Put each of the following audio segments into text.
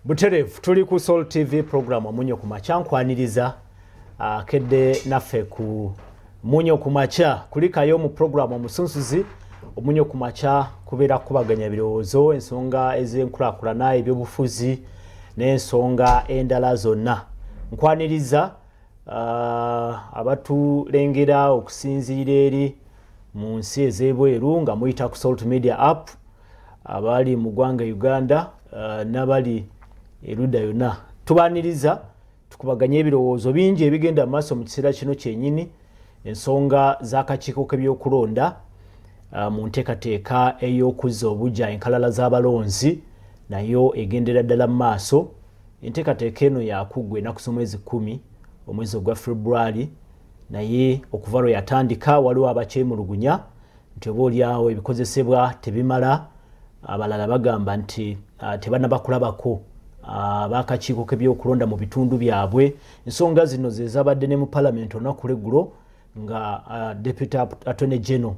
Buterevu tuli ku Soul TV program Munyo Kumacha nkwaniriza kedde naffe ku Munyo Kumacha kulikayo mu program omusunsuzi Munyo Kumacha kubeera kubaganya birowoozo ensonga ez'enkulaakulana ebyobufuzi n'ensonga endala zonna nkwaniriza abatulengera okusinziira eri mu nsi ez'ebweru nga muyita ku Salt Media app abali mu ggwanga Uganda n'abali eruda yonna tubaniriza tukubaganya ebirowoozo bingi ebigenda mu maaso mu kiseera kino kyennyini ensonga z'akakiiko k'ebyokulonda mu nteekateeka ey'okuzza obujja enkalala z'abalonzi nayo egendera ddala mu maaso enteekateeka eno yakuggwa ennaku z'omwezi 10 omwezi ogwa February naye okuva lwe yatandika waliwo abakyemulugunya nti obaolyawo ebikozesebwa tebimala abalala bagamba nti tebanabakulabako ab'akakiiko k'ebyokulonda mu bitundu byabwe ensonga zino ze zabadde ne mu Parliament olunaku lw'eggulo nga Deputy Attorney General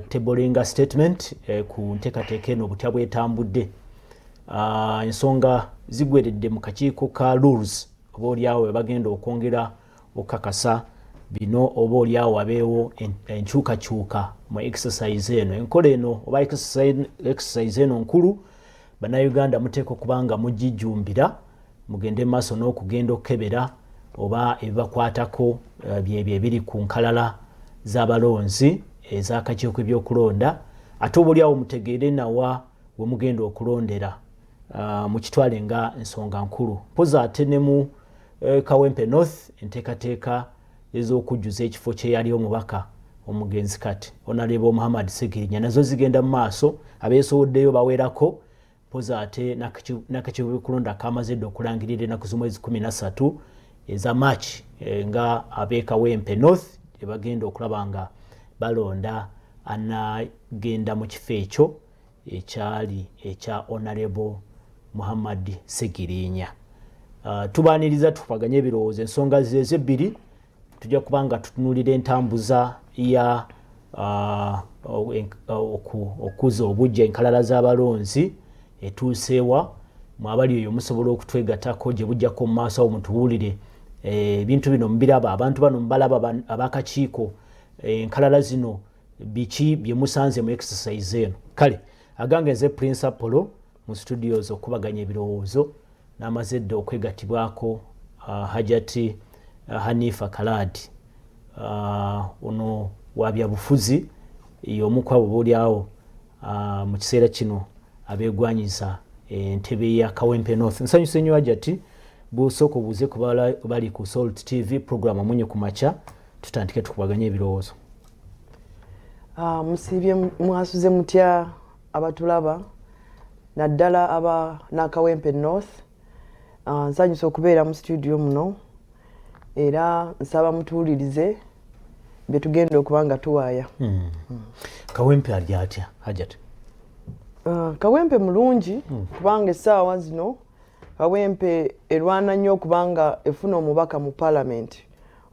tebolinga statement ku nteekateeka eno butya bwetambudde ensonga zigweredde mu kakiiko ka rules obaolyawo bagenda okwongera okukakasa bino obaolyawo wabeewo enkyukakyuka mu exercise eno enkola eno oba exercise eno nkulu bannayuganda muteeka okuba nga mugijjumbira mugende maaso n'okugenda okukebera oba ebibakwatako byebyo ebiri ku nkalala z'abalonzi ez'akakiiko k'ebyokulonda ate obaolyawo mutegeere nawa we mugenda okulondera mu kitwale nga ensonga nkulu mpoza ate ne mu Kawempe North enteekateeka ez'okujjuza ekifo kye yali omubaka omugenzi kati Honorable Muhammad Segirinya nazo zigenda mu maaso abeesowoddeyo bawerako mpoza ate n'akakiiko k'ebyokulonda kamaze dda okulangirira ennaku z'omwezi 13 eza March nga ab'e Kawempe North bagenda okulaba nga balonda anagenda mu kifo ekyo ekyali ekya Honorable Muhammad Segirinya tubaniriza tukubaganya ebirowoozo ensonga zezo ebbiri tujja kubanga tutunulira entambuza ya okuza obujja enkalala z'abalonzi etuuseewa mwabali oyo musobola okutwegatako gye bujjako mu maaso awo mutuwulire ebintu bino mubiraba abantu bano mubalaba ab'akakiiko enkalala zino biki bye musanze mu exercise eno kale agange nze Prince Apollo mu studios okubaganya ebirowoozo n'amaze dda okwegatibwako Hajati Hanifa Kaladi ono wabyabufuzi y'omu ku abo boolyawo mu kiseera kino abeegwanyiza entebe ya Kawempe North nsanyuse nnyo Hajati busooka obuuze ku bali ku Salt TV program Munyo Kumacha tutandike tukubaganya ebirowoozo musibye mwasuze mutya abatulaba naddala aba na Kawempe North nsanyuse okubeera mu studio muno era nsaba mutuwulirize bye tugenda okuba nga tuwaaya. Kawempe ali atya Hajati? Kawempe mulungi kubanga essaawa zino Kawempe erwana nnyo okubanga efuna omubaka mu Parliament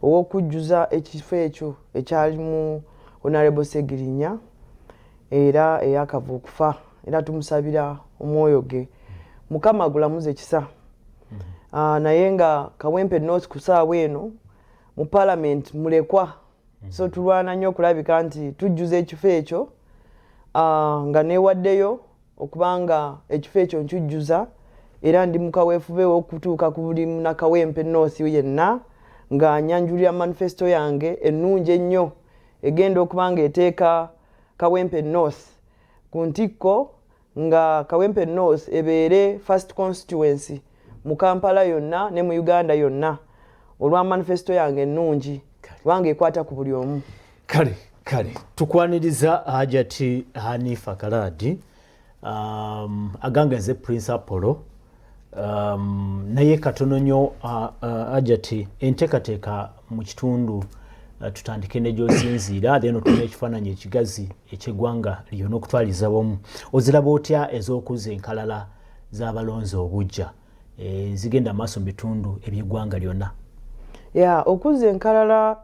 ow'okujjuza ekifo ekyo ekyalimu Honorable Segirinya era eyakava okufa era tumusabira omwoyo ge Mukama agulamuze ekisa. Naye nga Kawempe North ku ssaawa eno mu Parliament mulekwa so tulwana nnyo okulabika nti tujjuza ekifo ekyo nga neewaddeyo okubanga ekifo ekyo nkijjuza era ndi mukaweefube okutuuka ku buli na Kawempe North yenna nga nyanjulira manifesto yange ennungi ennyo egenda okubanga eteeka Kawempe North ku ntikko nga Kawempe North ebeere first constituency mu Kampala yonna ne mu Uganda yonna olwa manifesto yange ennungi kubanga ekwata ku buli omu. Kale tukwaniriza Hajati Hanifa Kaladi aganga nze Prince Apollo naye katono nnyo Hajati enteekateeka mu kitundu tutandike ne gy'osinziira then otuna ekifaananyi ekigazi eky'eggwanga lyonna okutwaliza wamu oziraba otya ez'okuza enkalala z'abalonzi obujja zigenda maaso mu bitundu eby'eggwanga lyonna? Okuza enkalala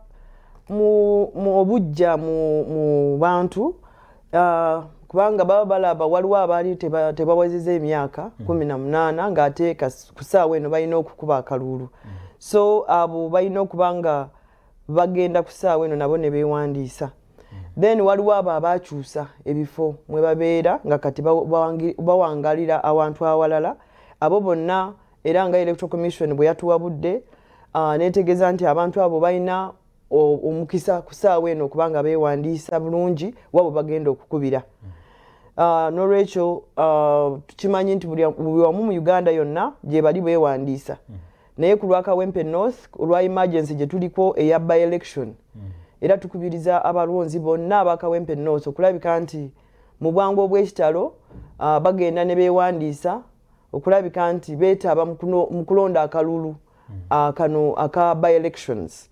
mu obujja mu bantu kubanga baba balaba waliwo abaali tebawezeza emyaka 18 ng'ate ku ssaawa eno balina okukuba akalulu so abo balina okubanga bagenda ku ssaawa eno nabo ne beewandiisa then waliwo abo abakyusa ebifo mwe babeera nga kati bawangalira awantu awalala abo bonna era nga Electoral Commission bwe yatuwabudde neetegeeza nti abantu abo balina omukisa ku ssaawa eno okubanga beewandiisa bulungi wabo bagenda okukubira n'olwekyo tukimanyi nti buli wamu mu Uganda yonna gye bali beewandiisa naye ku lwa Kawempe North olwa emergency gye tuliko eya by election era tukubiriza abalonzi bonna aba Kawempe North okulabika nti mu bwangu obw'ekitalo bagenda ne beewandiisa okulabika nti beetaba mu kulonda akalulu kano aka by elections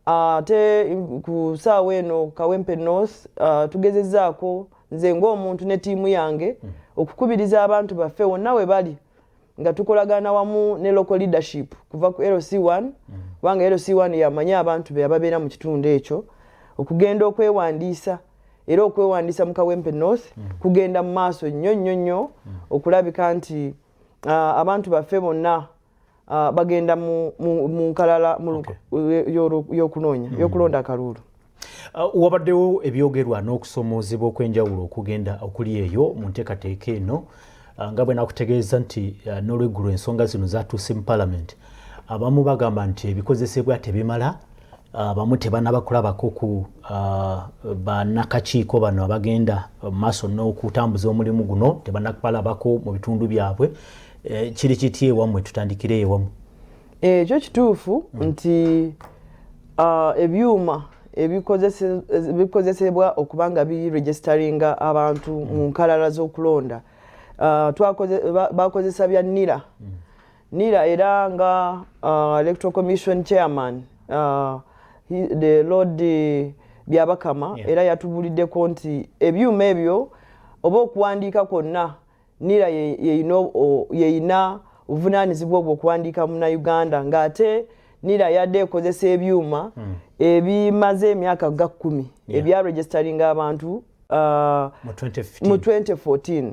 ate ku ssaawa eno Kawempe North tugezezzaako nze ng'omuntu ne ttiimu yange okukubiriza abantu baffe wonna we bali nga tukolagana wamu ne local leadership kuva ku LC1 kubanga LC1 yamanya abantu be ababeera mu kitundu ekyo okugenda okwewandiisa era okwewandiisa mu Kawempe North kugenda mu maaso nnyo okulabika nti abantu baffe bonna bagenda mu nkalala y'okunoonya y'okulonda akalulu. Wabaddewo ebyogerwa n'okusomoozebwa okwenjawulo okugenda okuli eyo mu nteekateeka eno nga bwe nakutegeeza nti n'olweggulo ensonga zino zatuuse mu Parliament abamu bagamba nti ebikozesebwa tebimala abamu tebanaba kulabako ku bannakakiiko bano abagenda maaso n'okutambuza omulimu guno tebanakubalabako mu bitundu byabwe kiri kiti ewammwe tutandikire ewamu ekyo kituufu nti ebyuma ebikozesebwa okubanga biregisteringa abantu mu nkalala z'okulonda bakozesa bya NIRA era nga Electoral Commission Chairman the Lord Byabakama era yatubuliddeko nti ebyuma ebyo oba okuwandiika kwonna NIRA yeyina obuvunaanyizibwa obwo okuwandiika Munnayuganda ng'ate NIRA yadde ekozesa ebyuma ebimaze emyaka ga 10 ebya registeringa abantu mu 2014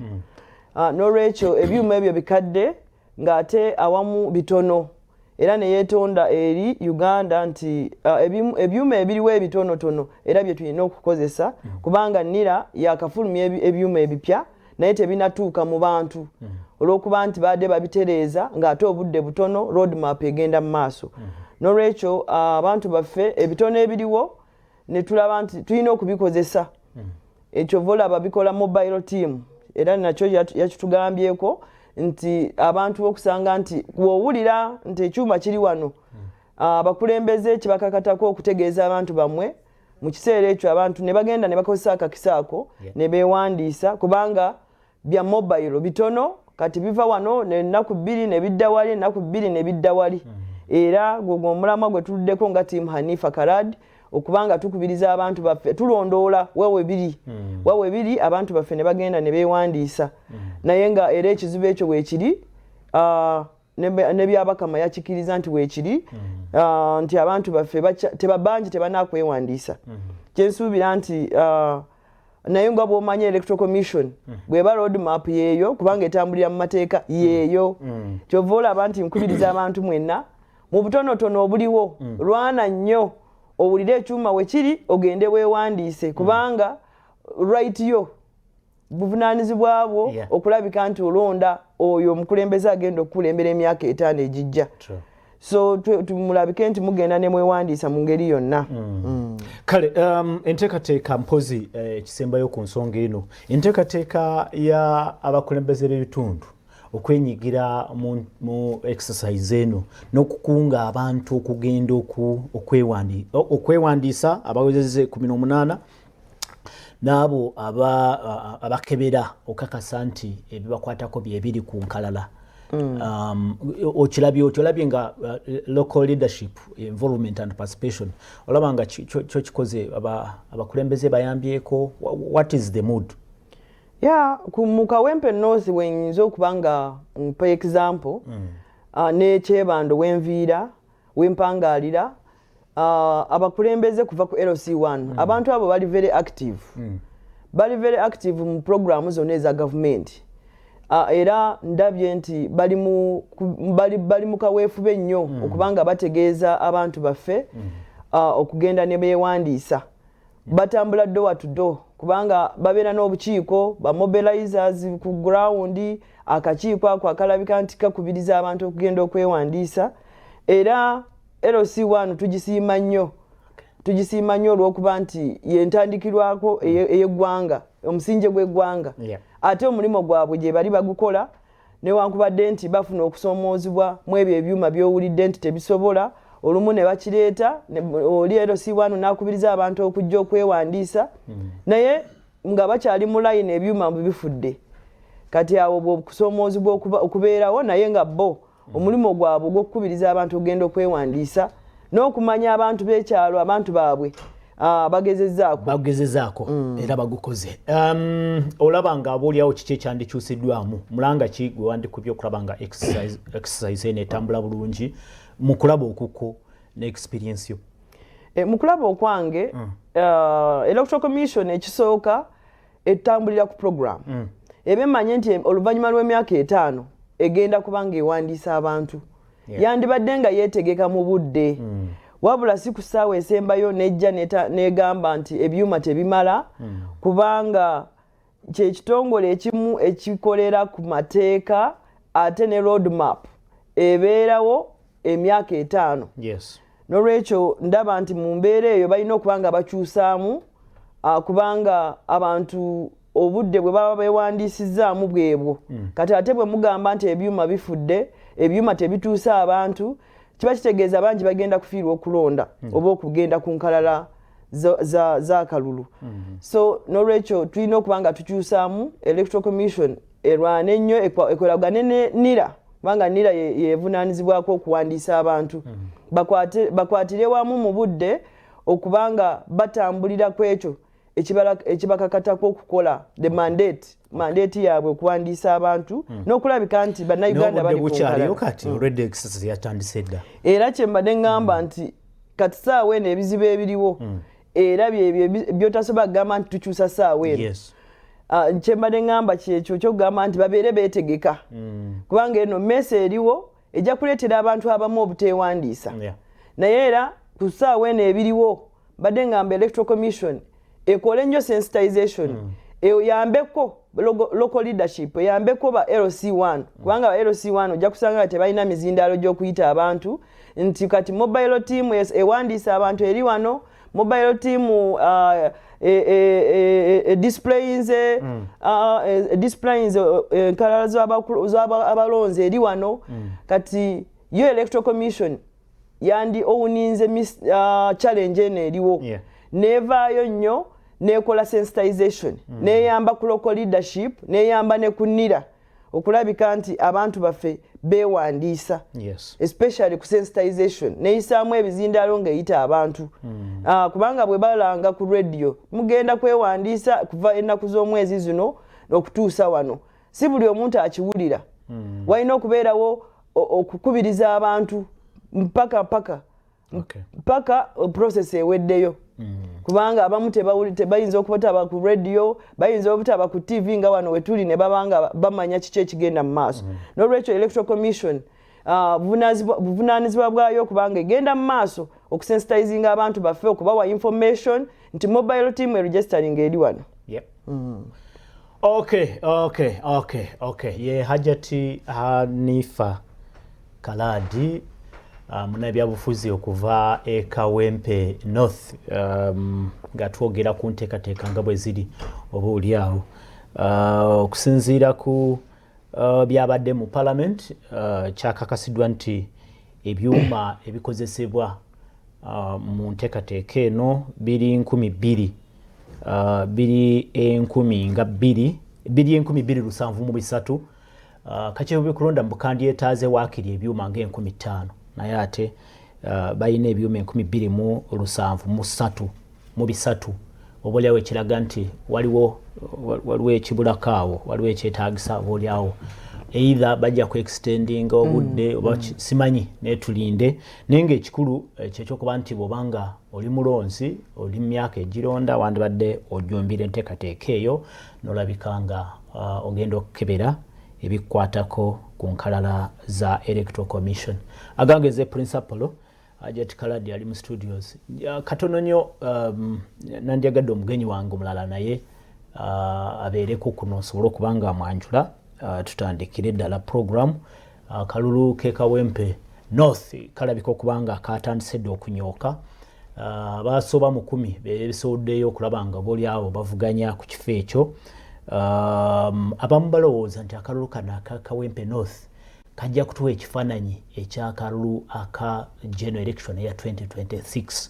n'olwekyo ebyuma ebyo bikadde ng'ate awamu bitono era ne yeetonda eri Uganda nti ebyuma ebiriwo ebitonotono era bye tulina okukozesa kubanga NIRA yakafulumya ebyuma ebipya naye tebinatuuka mu bantu olw'okuba nti badde babitereeza ng'ate obudde butono roadmap egenda mu maaso n'olwekyo abantu baffe ebitono ebiriwo ne tulaba nti tulina okubikozesa ekyo volaba bikola mobile team era nakyo yakitugambyeko nti abantu okusanga nti bw'owulira nti ekyuma kiri wano abakulembeze kibakakatako okutegeeza abantu bamwe mu kiseera ekyo abantu ne bagenda ne bakozesa akakisaako ne beewandiisa kubanga bya mobile bitono kati biva wano n'ennaku 2 ne bidda wali ennaku 2 ne bidda wali era gwe omulamwa gwe tuluddeko nga tiimu Hanifa Karad okubanga tukubiriza abantu baffe tulondoola wewe biri abantu baffe ne bagenda ne beewandiisa naye nga era ekizibu ekyo weekiri ne Byabakama yakikiriza nti weekiri nti abantu baffe tebabangi tebanakwewandiisa kyensuubira nti naye nga bw'omanya Electoral Commission bw'eba roadmap yeeyo kubanga etambulira mu mateeka yeeyo kyova olaba nti nkubiriza abantu mwenna mu butonotono obuliwo lwana nnyo owulire ekyuma we kiri ogende weewandiise kubanga right yo buvunaanyizibwa bwo okulabika nti olonda oyo omukulembeze agenda okukulembera emyaka 5 egijja so tumulabike nti mugenda ne mwewandiisa mu ngeri yonna kale enteekateeka mpozi ekisembayo ku nsonga eno enteekateeka ya abakulembeze b'ebitundu okwenyigira mu exercise eno n'okukunga abantu okugenda okwewandiisa abawezeze 18 n'abo abakebera okakasa nti ebibakwatako byebiri ku nkalala okirabye nga local leadership involvement and participation olaba nga kyo kikoze abakulembeze bayambyeko what is the mood mu Kawempe North wenyinza okubanga mpa example n'ekyebando wenviira wempangalira abakulembeze kuva ku LC1 abantu abo bali very active bali very active mu program zonna eza government. Era ndabye nti bali mu kaweefube nnyo okubanga bategeeza abantu baffe okugenda ne beewandiisa. Batambula door to door kubanga babeera n'obukiiko ba mobilizers ku ground, akakiiko ako akalabika nti kakubiriza abantu okugenda okwewandiisa. Era LC1 tugisiima nnyo olw'okuba nti yentandikirwako ey'eggwanga, omusinje gw'eggwanga. Ate omulimu gwabwe gye bali bagukola newankubadde nti bafuna okusoomoozebwa mu ebyo ebyuma by'owulidde nti tebisobola, olumu ne bakireeta oli LC1 n'akubiriza abantu okujja okwewandiisa, naye nga bakyali mu line ebyuma bifudde. Kati awo bw'okusoomoozebwa okubeerawo, naye nga bo omulimu gwabwe ogw'okukubiriza abantu okugenda okwewandiisa n'okumanya abantu b'ekyalo abantu baabwe bagezezaako era bagukoze. Olaba nga aboolyawo kiki ekyandikyusiddwamu, mulanga ki gwe wandikubye okulaba nga exercise netambula bulungi mu kulaba okuko ne experience yo? Mu kulaba okwange Electoral Commission ekisooka etambulira ku program. Ebemmanye nti oluvannyuma lw'emyaka 5 egenda kubanga ewandiisa abantu. Yandibadde nga yeetegeka mu budde. Wabula si ku ssaawa esembayo nejja negamba nti ebyuma tebimala kubanga kye kitongole ekimu ekikolera ku mateeka ate ne road map ebeerawo emyaka 5. N'olwekyo ndaba nti mu mbeera eyo balina okubanga bakyusaamu kubanga abantu obudde bwe baba beewandiisizaamu bwebwo. Kati ate bwe mugamba nti ebyuma bifudde, ebyuma tebituusa abantu, kiba kitegeeza bangi bagenda kufiirwa okulonda oba okugenda ku nkalala z'akalulu. So n'olwekyo tulina okubanga tukyusaamu Electoral Commission erwane nnyo ekolagane ne NIRA kubanga NIRA yeevunaanyizibwako okuwandiisa abantu. Bakwatire wamu mu budde okubanga batambulira ku ekyo ekibakakatako okukola the mandate yaabwe okuwandiisa abantu n'okulabika nti bannayuganda bali ku nkalala. Era kye mbadde ngamba nti kati ssaawa eno ebizibu ebiriwo era byotasobola kugamba nti tukyusa ssaawa eno. Kye mbadde ngamba kyekyo kyokugamba nti babeere beetegeka kubanga eno mmesa eriwo ejja kuleetera abantu abamu obuteewandiisa. Naye era ku ssaawa eno ebiriwo mbadde ngamba Electoral Commission ekole nnyo sensitization eyambeko local leadership, eyambeko ba LC1 kubanga ba LC1 ojja kusanga nga tebalina mizindaalo gy'okuyita abantu nti kati mobile team ewandiisa abantu eri wano, mobile team displays enkalala z'abalonzi eri wano. Kati yo Electoral Commission yandi owuninze challenge eno eriwo nevaayo nnyo nekola sensitization neyamba ku local leadership neyamba ne ku NIRA okulabika nti abantu baffe beewandiisa especially ku sensitization neyisaamu ebizindaalo ng'eyita abantu kubanga bwe balanga ku radio mugenda kwewandiisa kuva ennaku z'omwezi zino okutuusa wano si buli omuntu akiwulira. Walina okubeerawo okukubiriza abantu mpaka process eweddeyo. Kubanga abamu tebayinza okubutaba ku radio, bayinza obutaba ku TV nga wano wetuli ne babanga bamanya kiki ekigenda mu maaso. N'olwekyo Electoral Commission buvunaanyizibwa bwayo kubanga egenda mu maaso okusensitizinga abantu baffe okubawa information nti mobile team registering eri wano. Okay. Ye Hajati Hanifa Kaladi munabyabufuzi okuva e Kawempe North nga twogera ku nteekateeka nga bwe ziri oba oli awo okusinziira ku byabadde mu Parliament kyakakasiddwa nti ebyuma ebikozesebwa mu nteekateeka eno biri 2,000 biri 2,273 kakyebo bikulonda mu kandyetaaze waakiri ebyuma nga 5,000 naye ate balina ebyuma 2,773 oboolyawo ekiraga nti waliwo ekibulakaawo waliwo ekyetaagisa oboolyawo either bajja ku extending obudde oba simanyi netulinde nenga ekikulu kyekyokuba nti bwobanga oli mulonzi oli myaka egironda wandibadde ojumbira enteekateeka eyo nolabikanga ogenda okukebera ebikwatako ku nkalala za electoral commission agangeze principal Ajat Kaladi ali mu studios katono nnyo nandyagadde omugenyi wange omulala naye abeereko kuno osobole okubanga amwanjula tutandikire ddala program kalulu ke Kawempe North kalabika okubanga katandise dde okunyooka basoba mu 10 beebisoddeyo okulaba nga boli abo bavuganya ku kifo ekyo abamu balowooza nti akalulu kano aka Kawempe North kajja kutuwa ekifaananyi ekyakalulu aka general election eya 2026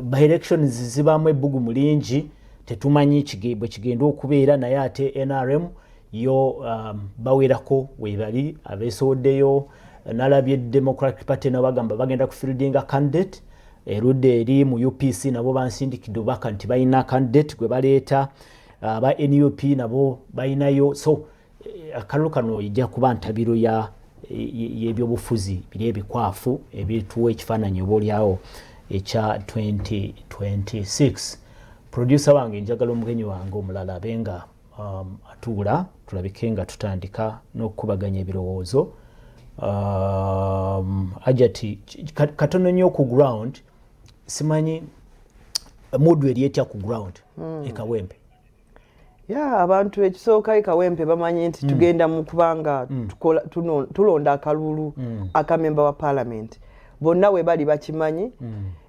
by elections zibaamu ebbugumu lingi tetumanyi bwe kigenda okubeera naye ate NRM yo bawerako webali abeesoddeyo nalabye Democratic Party nabo bagamba bagenda kufieldinga candidate erudde eri mu UPC nabo bansindikidde obubaka nti balina candidate gwe baleeta aba NUP nabo balinayo so akalulu kano ijja kuba ntabiro y'ebyobufuzi biri ebikwafu ebituwa ekifaananyi obaolyawo ekya 2026 producer wange njagala omugenyi wange omulala abenga atuula tulabike nga tutandika n'okubaganya ebirowoozo ajati katono nnyo ku ground simanyi modu eri etya ku ground e Kawempe abantu ekisooka e Kawempe bamanyi nti tugenda mu kubanga tulonda akalulu akamemba wa parliament bonna we bali bakimanyi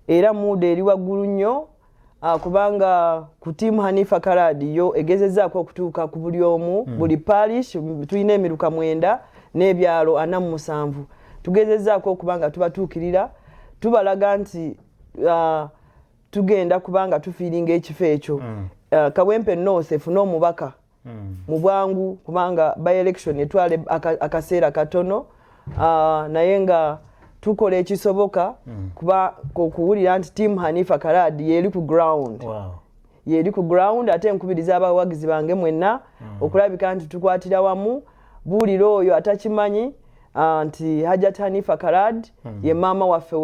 era modu eri waggulu nnyo kubanga ku timu Hanifa Karadi yo egezezaako okutuuka ku buli omu buli parish tulina emiruka 9 n'ebyalo 47 tugezezaako okubanga tubatuukirira tubalaga nti tugenda kubanga tufiiringa ekifo ekyo Kawempe North efuna omubaka mu bwangu kubanga by election etwale akaseera katono naye nga tukola ekisoboka kuba kuwulira nti team Hanifa Karadi yeri ku ground yeri ku ground ate nkubiriza abawagizi bange mwenna okulabika nti tukwatira wamu buliro oyo atakimanyi nti Hajat Hanifa Karadi ye mama waffe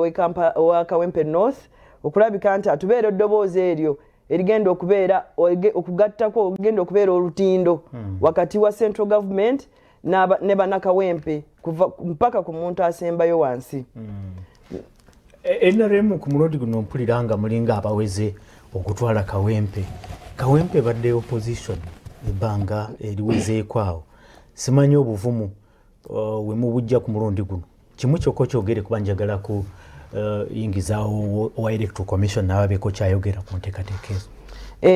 wa Kawempe North okulabika nti atubeera eddoboozi eryo erigenda okubeera okugattako ogenda okubeera olutindo wakati wa central government ne bannakawempe kuva mpaka ku muntu asembayo wansi NRM ku mulundi guno mpulira nga mulinga abaweze okutwala Kawempe badde opposition ebbanga eriwezeeko awo simanyi obuvumu we mubujja ku mulundi guno kimu kyokka kyogere kuba njagala ku yingizaawo owa electoral commission n'ababeeko kyayogera ku nteekateeka ezo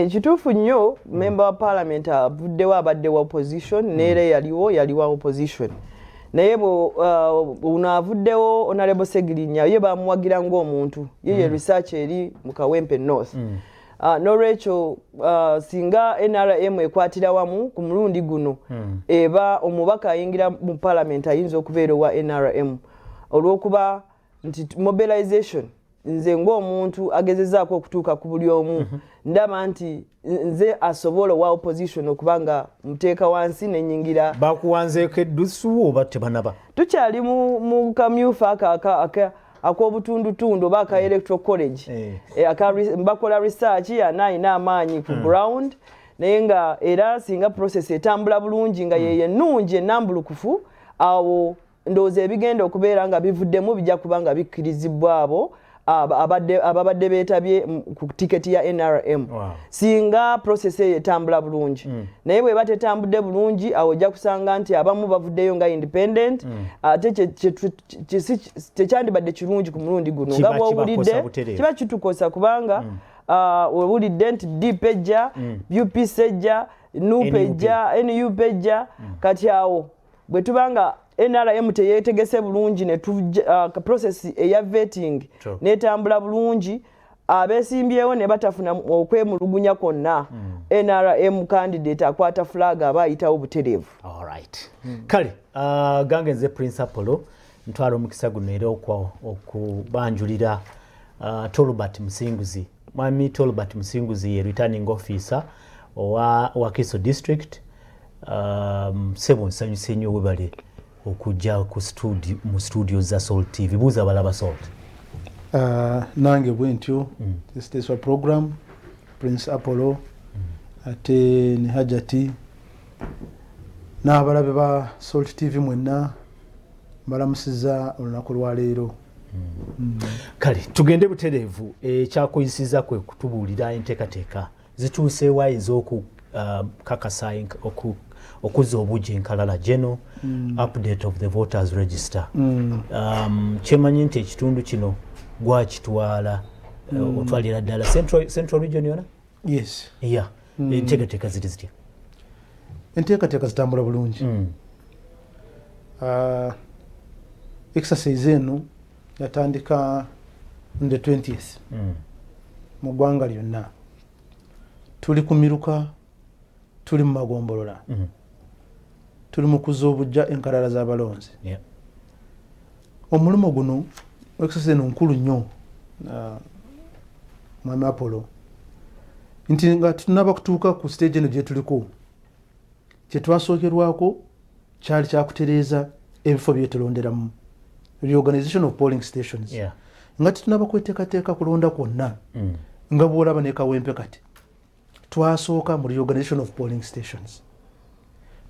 kituufu nnyo member wa parliament avuddewo abadde wa opposition neera yali wa opposition naye uno avuddewo Honorable Segirinya ye bamuwagira ng'omuntu ye research eri mu Kawempe North n'olwekyo singa NRM ekwatira wamu ku mulundi guno eba omubaka ayingira mu parliament ayinza okubeera owa NRM olw'okuba nti mobilization nze ng'omuntu agezezaako okutuuka ku buli omu ndaba nti nze asobola wa opposition okubanga muteeka wansi nenyingira bakuwanzeeko eddusu oba tebanaba tukyali mu kamyufa ak'obutundutundu oba aka electoral college bakola research anaayina amaanyi ku ground naye nga era singa process etambula bulungi nga yeye ennungi ennambulukufu awo ndowooza ebigenda okubeera nga bivuddemu bijja kuba nga bikkirizibwa abo ababadde beetabye ku tiketi ya NRM singa process eyo etambula bulungi naye bweba tetambudde bulungi awo ojja kusanga nti abamu bavuddeyo nga independent ate tekyandibadde kirungi ku mulundi guno nga bw'owulidde kiba kitukosa kubanga owulidde nti DP ejja UPC ejja NUP ejja NUP ejja kati awo bwe tubanga NRM teyetegese bulungi ne process eya vetting netambula bulungi abesimbyewo ne batafuna okwemulugunya kwonna NRM candidate akwata flag aba ayitawo butereevu. Alright. Kale gange nze principal ntwala omukisa guno era okubanjulira Tolbert Musinguzi. Mwami Tolbert Musinguzi ye returning officer wa Kiso district Sebo nsanyuse nnyo webale okujja mu studio za Salt TV. Buuza abalaba Salt. Nange bwentyo tesiteswa program Prince Apollo ate ne Hajati n'abalabe ba Salt TV mwenna mbalamusiza olunaku lwa leero. Kale tugende butereevu ekyakuyisiza kwe kutubuulira enteekateeka zituuseewo ez'okukakasa okuzza obuugi enkalala general update of the voters register. Kyemanyi nti ekitundu kino gwakitwala otwalira ddala central region yona? Yes. Yeah. Enteekateeka ziri zitya? Enteekateeka zitambula bulungi. Exercise eno yatandika on the 20th mu ggwanga lyonna. Tuli ku miruka, tuli mu magombolola, tuli mu kuzza obujja enkalala z'abalonzi. Omulimu guno exercise eno nkulu nnyo Mwami Apollo nti nga tunaba kutuuka ku stage eno gye tuliko kye twasookerwako kyali kyakutereeza ebifo byetulonderamu reorganization of polling stations. Nga tunaba kweteekateeka kulonda kwonna nga bw'olaba ne Kawempe kati twasooka mu reorganization of polling stations.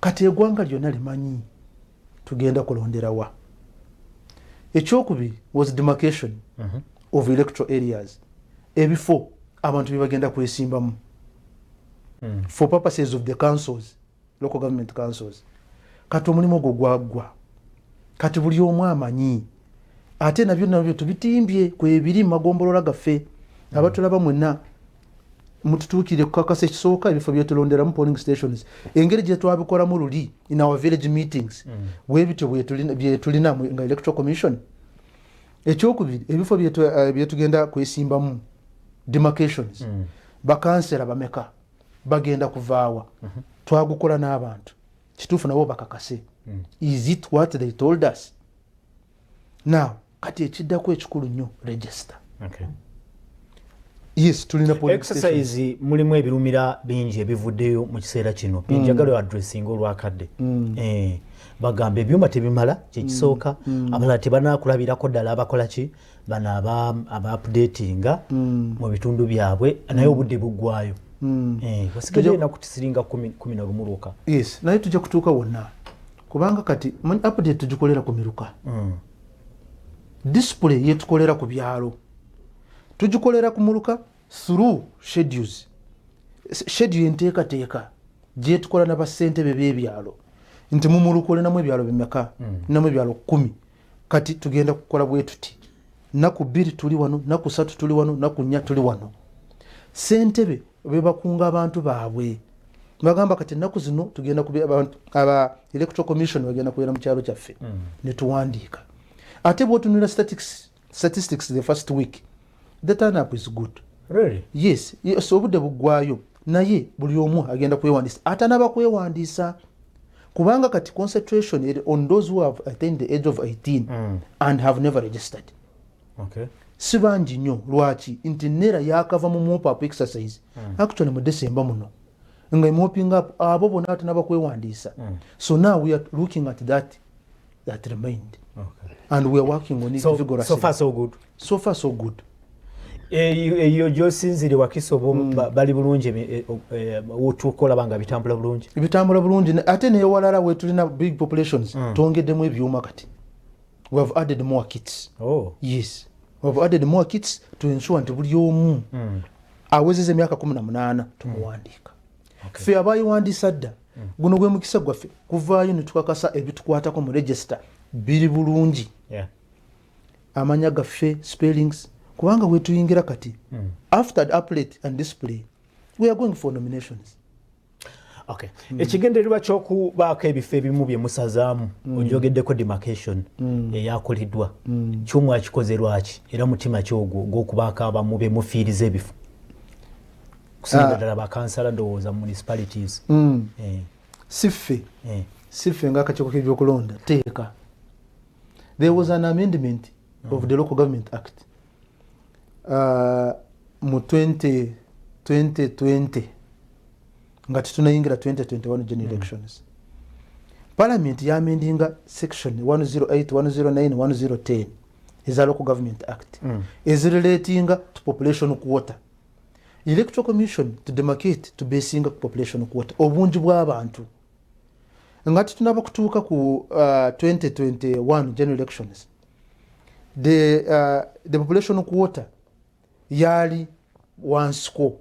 Kati eggwanga lyonna limanyi tugenda kulondera wa. Ekyokubiri was demarcation of electoral areas. Ebifo abantu bibagenda kwesimbamu for purposes of the councils, local government councils. Kati omulimu ogwo gwaggwa. Kati buli omu amanyi. Ate nabyo tubitimbye kwebiri magombolola gaffe. Abatulaba mwenna mututuukire kukakasa ekisooka ebifo byetulonderamu polling stations. Engeri gye twabikolamu luli in our village meetings. Weebityo byetulina nga electoral commission. Ekyokubiri ebifo byetugenda kwesimbamu demarcations. Bakansera bameka bagenda kuvaawa. Twagukola n'abantu. Kituufu nabo bakakase. Is it what they told us? Now, kati ekiddako ekikulu nnyo register. Yes, tulina exercise mulimu ebirumira bingi ebivuddeyo mu kiseera kino. Njagala addressing olwakadde. Bagamba ebyuma tebimala kyekisooka. Abalala tebanaakulabirako ddala abakola ki bano aba-updatinga mu bitundu byabwe naye obudde buggwayo. Wasigaye enaku tisiringa 11 lwokka. Yes, naye tujja kutuuka wonna. Kubanga kati update tugikolera ku miruka. Display yetukolera ku byalo. Tugikolera ku muluka through schedules. Schedule enteekateeka gye tukola n'abassentebe b'ebyalo. Nti mu muluka olinamu ebyalo bimeka, namu ebyalo 10. Kati tugenda kukola bwe tuti. Naku 2 tuli wano, naku 3 tuli wano, naku 4 tuli wano. Ssentebe be bakunga abantu baabwe. Bagamba kati naku zino tugenda kubi abantu aba electoral commission bagenda kubeera mu kyalo kyaffe. Ne tuwandiika. Ate bw'otunula statistics the first week. The turn up is good. Really? Yes. So obudde buggwayo. Naye buli omu agenda kwewandiisa. Atanaba kwewandiisa. Kubanga kati concentration on those who have attained the age of 18 and have never registered. Okay. Sibangi nnyo lwaki nti nera yakava mu mop-up exercise. Actually mu December muno. Nga mopping up abo bonna atanaba kwewandiisa. So now we are looking at that remained. Okay. And we are working on it vigorously. So far so good. So far so good. Eyo gyosinzire wakisobo bali bulungi otukola banga bitambula bulungi. Bitambula bulungi ate ne walala we tulina big populations twongeddemu ebyuma kati. We have added more kits. Oh. Yes. We have added more kits to ensure nti buli omu awezeze emyaka 18 tumuwandiika. Ffe abayiwandiisa dda guno gwe mukisa gwaffe kuvaayo ne tukakasa ebitukwatako mu register biri bulungi. Amanya gaffe spellings kubanga we tuyingira kati after the update and display we are going for nominations. Okay. Ekigendererwa ky'okubaako ebifo ebimu bye musazaamu ojogeddeko demarcation eyakoleddwa ky'omu akikoze lwaki era mutima kyogwo gw'okubaako abamu be mufiiriza ebifo kusinga ddala bakansala ndowooza municipalities. Siffe ng'akakiiko k'ebyokulonda teeka. There was an amendment of the Local Government Act mu 2020 nga tutunayingira 2021 general elections. Parliament yamendinga section 108, 109, 110 is a local government act is relating to population quota. Electoral Commission to demarcate to basing population quota obungi bw'abantu ngati tunaba kutuuka ku 2021 general elections the population quota yali wansko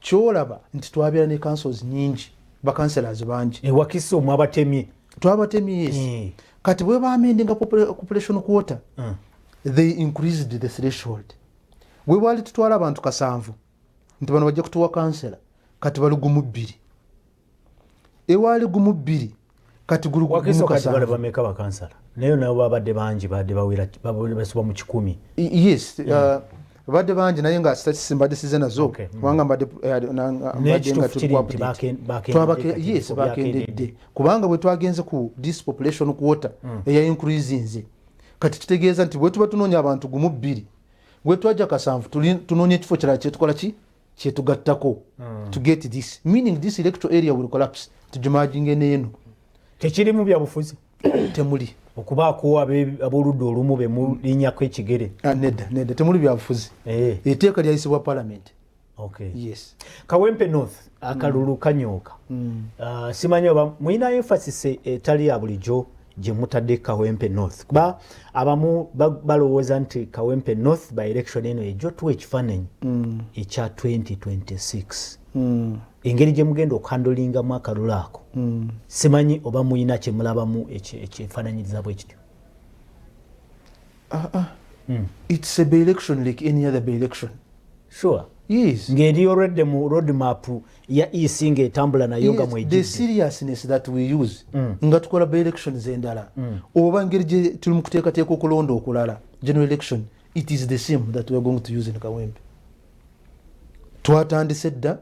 kyolaba nti twabeera ne councils nyingi bakanselas bangi ewakisa omw abatemye twabatemye yes kati bwe baamendinga population quota they increased the threshold bwe bwali tutwala abantu 7 nti bano bajja kutuwa kansela kati bali gumu 2 ewali gumu 2 kati gumu 7 bameka bakansela nayo nabo babadde bangi badde bawera basoba mu 10 yes badde bangi naye nga statistics mbadde sizena zo kubanga mbadde nga bakendedde kubanga bwe twagenze ku this population quota eya increasinze kati kitegeeza nti bwe tuba tunoonya abantu gumu 2 bwe twajja 7 tunoonya ekifo kirala kyetukola ki kyetugattako to get this meaning this electoral area will collapse tujimajinge neeno tekirimu byabufuzi temuli okubaako ab'oludda olumu be mulinnyako ekigere nedda temuli byabufuzi etteeka lyayisibwa parliament. Okay. Yes. Kawempe North akalulu kanyooka simanyi oba mulina emphasis etali ya bulijjo gye mutadde Kawempe North kuba abamu balowooza nti Kawempe North by election eno ejjo tuwa ekifaananyi ekya 2026 engeri gye mugenda okuhandolingamu akalulu ako simanyi oba mulina kye mulabamu ekifaananyiriza bwe kityo. It's a by election like any other by election. Sure. Yes. Ngeri already mu roadmap ya isinge etambula nayo nga mwejide. The seriousness that we use nga tukola by elections endala oba ngeri gye tuli mu kuteekateeka okulonda okulala general election it is the same that we are going to use in Kawempe. Twatandise dda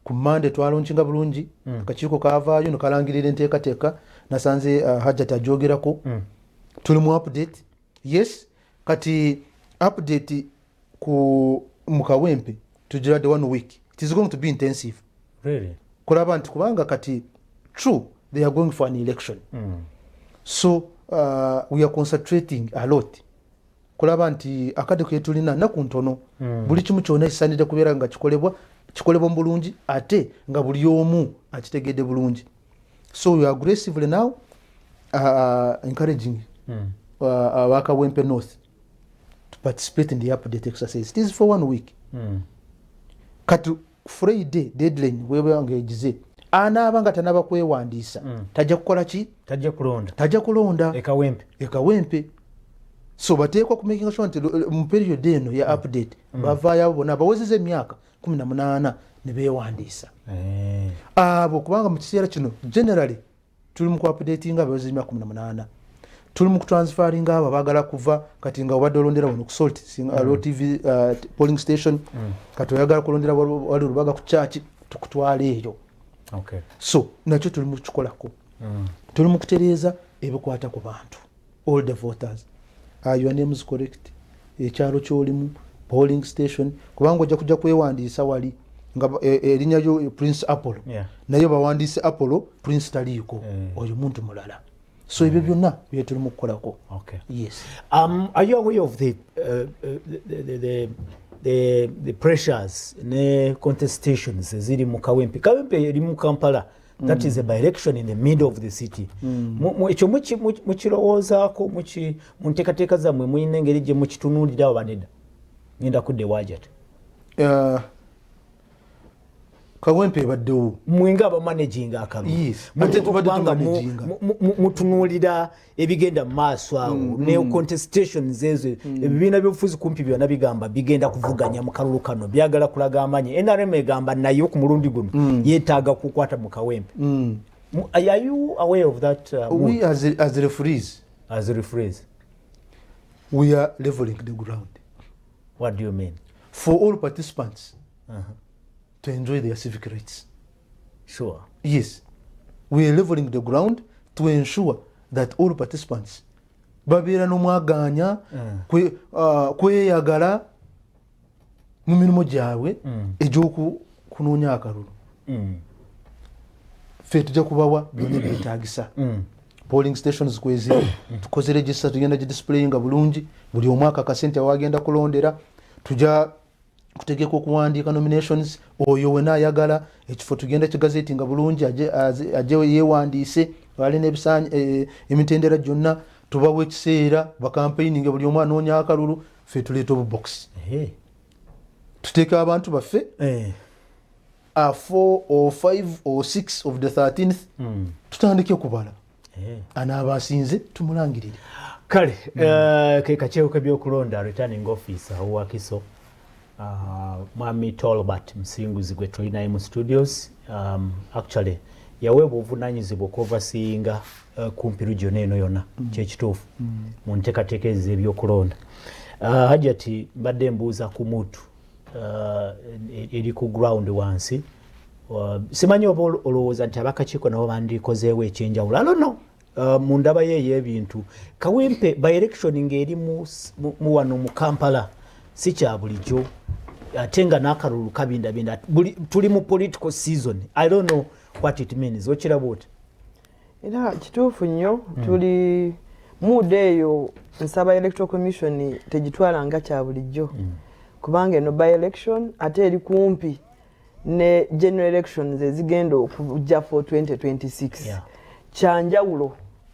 ku Monday twalonchinga bulungi akakiiko kaavaayo nokalangirira enteekateeka nasanze Hajjat ajogerako tuli mu update. Yes kati update ku mu Kawempe tugira the 1 week it is going to be intensive. Really? Kulaba nti kubanga kati true they are going for an election so we are concentrating a lot kulaba nti akade kwetulina naku ntono buli kimu kyonna kisanidde kubeera nga kikolebwa bulungi ate nga buli omu akitegedde bulungi so we are aggressively now encouraging Kawempe North to participate in the update exercise. It is for 1 week. Kati Friday deadline wewe angejize anaabanga tanaba kwewandiisa tajja kukola ki tajja kulonda Kawempe so bateekwa ku making sure nti mu period eno ya update bavaayo bona bawezeze emyaka 18 ne beewandiisa abo kubanga mu kiseera kino generally tuli mu updating abawezeze emyaka 18 tuli mu transferring aba bagala kuva kati nga obadde olondera wano ku Salt TV polling station kati oyagala kulondera wali Rubaga ku church tukutwala eyo. Okay. So nakyo tuli mu kikolako tuli mu kutereeza ebikwata ku bantu all the voters your name is correct ekyalo kyolimu polling station kubanga ojja kujja kwewandiisa wali nga erinnya lyo Prince Apollo nayo bawandiise Apollo Prince taliiko oyo muntu mulala. So ebyo byonna bye tuli mu kukolako. Okay. Yes. Are you aware of the pressures ne contestations ziri mu Kawempe? Kawempe eri mu Kampala. That is a by election in the middle of the city. Ekyo mukirowoozaako mu nteekateeka zammwe mulina engeri gye mukitunuulira oba nedda? Ngenda kudde Hajjat. Kawempe baddewo mwenga abamanaging akalulu. Yes. Mutunuulira ebigenda mu maaso awo ne contestations ezo ebibiina by'obufuzi kumpi byonna bigamba bigenda kuvuganya mu kalulu kano byagala kulaga amaanyi. NRM egamba nayo ku mulundi guno yeetaaga kukwata mu Kawempe. Are you aware of that? We as referees. As referees. We are leveling the ground. What do you mean? For all participants to enjoy their civic rights. Sure. Yes. We are leveling the ground to ensure that all participants babeera n'omwaganya kweyagala mu mirimu gyabwe egy'okunoonya akalulu. ffe tujja kubawa byonna byetaagisa polling stations kwezi tukoze register tugenda gidisplayinga bulungi buli omwaka akasente awagenda kulondera tujja kutegeka okuwandiika nominations oyo wena ayagala ekifo tugenda kigazetinga bulungi aje yewandiise alina emitendera gyonna tubawa ekiseera bakampaininga buli omu anoonya akalulu ffe tuleeta obubox tuteeka abantu baffe 4 or 5 or 6 of the 13th tutandike kubala anaabasinze tumulangirire kale ke kakyeo kebyokulonda returning officer owakiso Mwami Tolbert Msinguzi gwe tulinaye mu studios actually yaweebwa obuvunanyizibwa okuoverseeinga kumpi region eno yonna kyekituufu mu nteekateeka ez'ebyokulonda hajati mbadde mbuuza ku mutu eri ku ground wansi simanyi oba olowooza nti abakakiiko nabo bandikozeewo ekyenjawulo alono mu ndaba ye ey'ebintu Kawempe by election ng'eri mu wano mu Kampala si kya bulijjo ate nga n'akalulu kabindabinda tuli mu political season. I don't know what it means. Okiraba oti? Era kituufu nnyo tuli mood eyo nsaba electoral commission tegitwala nga kya bulijjo kubanga eno by election ate eri kumpi ne general elections ezigenda okujja for 2026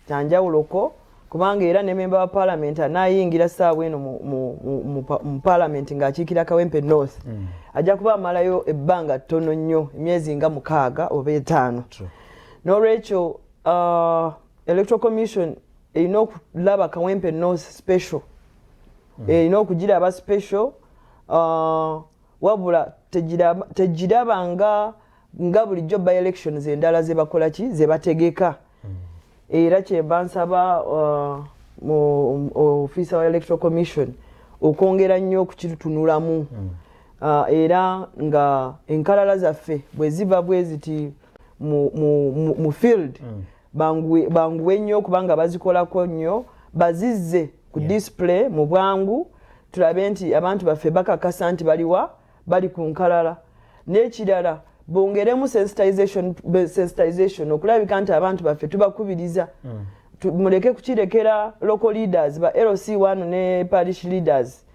kyanjawulo ko kubanga era ne member wa parliament anayingira saawa eno mu parliament ng'akiikira Kawempe North ajja kuba amalayo ebbanga ttono nnyo emyezi nga 6 oba 5 n'olwekyo electoral commission erina okulaba Kawempe North special erina okugiraba special wabula tegiraba nga bulijjo by elections endala ze bakola ki ze bategeka era kyemba nsaba mu officer wa electoral commission okwongera nnyo okukitunulamu era nga enkalala zaffe bwe ziva bwe ziti mu field banguwe nnyo kubanga bazikolako nnyo bazizze ku display mu bwangu tulabe nti abantu baffe bakakasa nti bali ku nkalala n'ekirala bongeremu sensitization okulabika nti abantu baffe tubakubiriza muleke kukirekera local leaders ba LC1 ne parish leaders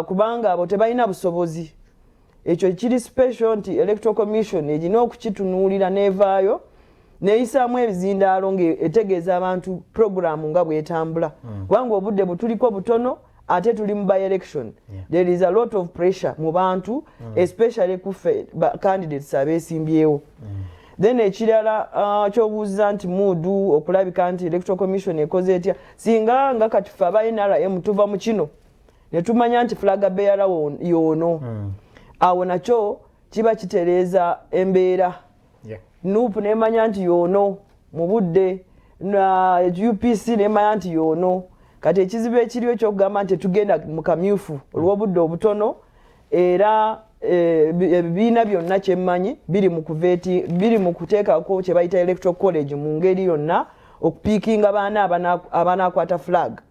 kubanga abo tebalina busobozi ekyo kiri special nti electoral commission erina okukitunuulira nevaayo neyisaamu ebizindaalo ng'etegeeza abantu programu nga bwetambula kubanga obudde butuliko butono ate tuli mu by election there is a lot of pressure mu bantu especially kuffe candidates abesimbyewo then ekirala kyobuuza nti muudu okulabika nti electoral commission ekoze etya singa nga kati ffe aba NRM tuva mu kino ne tumanya nti flag bearer yoono awo nakyo kiba kitereeza embeera nuupu nemanya nti yoono mu budde na UPC nemanya nti yoono kati ekizibu ekiriwo ekyokugamba nti tugenda mu kamyufu olw'obudde obutono era ebibiina byonna kyemmanyi biri mu kuteekako kye bayita electoral college mu ngeri yonna okupiikinga baana abanaakwata flag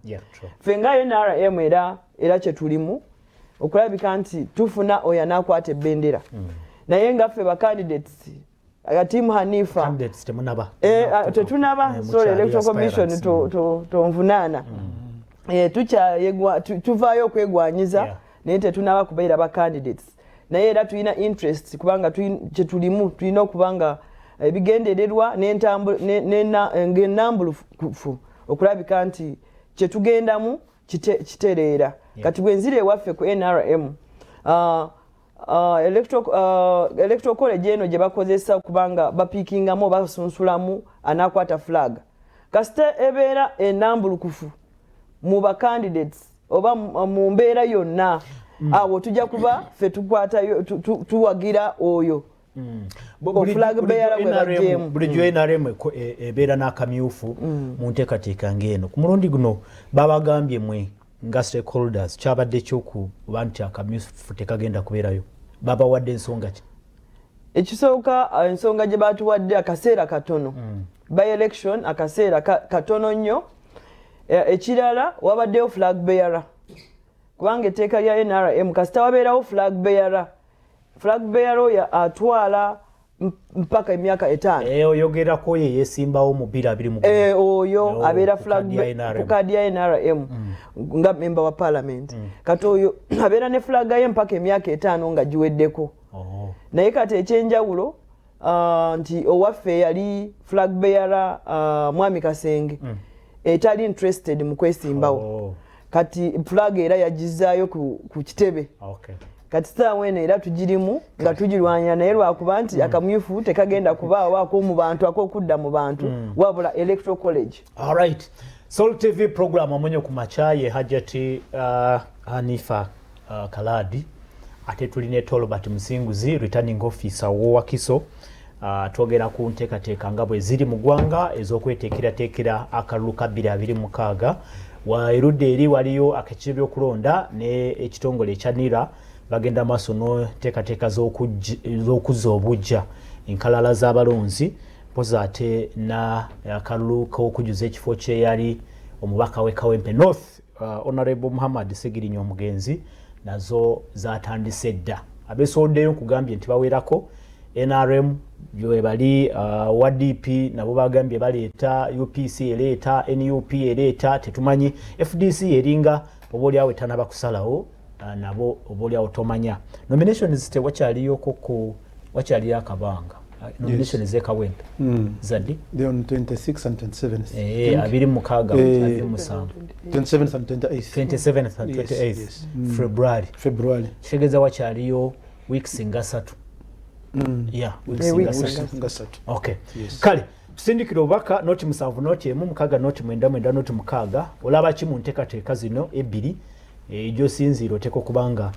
ffe nga NRM era kye tulimu okulabika nti tufuna oyo anaakwata ebbendera naye nga ffe bacandidates Timu Hanifa tetunaba sorry electoral commission tonvunaana tuvaayo okwegwanyiza naye tetunaba kubeera ba candidates naye era tulina interest kubanga kyetulimu tulina okubanga ebigendererwa n'ennambulufu okulabika nti kyetugendamu kitereera kati bwenzire ewaffe ku NRM electoral college eno gye bakozesa kubanga bapiikingamu basunsulamu anaakwata flag kasita ebeera ennambulukufu mu bacandidates oba mu mbeera yonna awo tujja kuba ffe tukwatayo tuwagira oyo flag bearer gwe bajeemu bulijjo NRM ebeera n'akamyufu mu nteekateeka ng'eno ku mulundi guno babagambye mwe nga stakeholders kyabadde kyokuba nti akamyufu tekagenda kubeerayo babawadde ensonga ki? Ekisooka ensonga gye batuwadde akaseera katono by election akaseera katono nnyo ekirala wabaddeyo flag bearer kubanga etteeka lya NRM kasita wabeerawo flag bearer oyo atwala mpaka emyaka 5 oyogerako ye yesimbawo mu 2020 oyo abeera flag ku kadi ya NRM nga member wa parliament kati oyo abeera ne flag ye mpaka emyaka 5 nga giweddeko naye kati ekyenjawulo nti owaffe yali flag bearer Mwami Kasenge etali interested mu kwesimbawo kati flag era yagizaayo ku kitebe kati saawa eno era tugirimu nga tugirwanya naye lwakuba nti akamyufu tekagenda kubaawo ak'omu bantu ak'okudda mu bantu wabula electoral college. Alright, Sol TV program amonye ku machaye Hajati Hanifa Kaladi ate tuline Tolbert Musinguzi returning officer wo Wakiso twogera ku nteekateeka nga bwe ziri mu ggwanga ez'okweteekerateekera akalulu ka 2026 wairudde eri waliyo akakiiko kulonda ne ekitongole ekya NIRA bagenda maaso n'enteekateeka z'okuzza obujja enkalala z'abalonzi mpozi ate na akalulu k'okujuza ekifo kye yali omubaka we Kawempe North Honorable Muhammad Segirinyo Omugenzi nazo zatandise dda abeesoddeyo kugambye nti bawerako NRM bwe bali wa DP nabo bagambye baleeta UPC eleeta NUP eleeta tetumanyi FDC eringa oboolyawo tanaba kusalawo nabo oboolyawo tomanya nominations tewakyaliyo koko wakyaliyo akabanga nominations z'Ekawempe zadi they on 26 and 27 abiri mukaga abiri musanvu 27th and 28th and 28th February kitegeeza wakyaliyo weeks ngasatu ngasatu okay kale tusindikira obubaka noti musanvu noti emu mukaga noti mwenda mwenda noti mukaga olaba ki mu nteekateeka zino ebbiri ejo sinziiro teko kubanga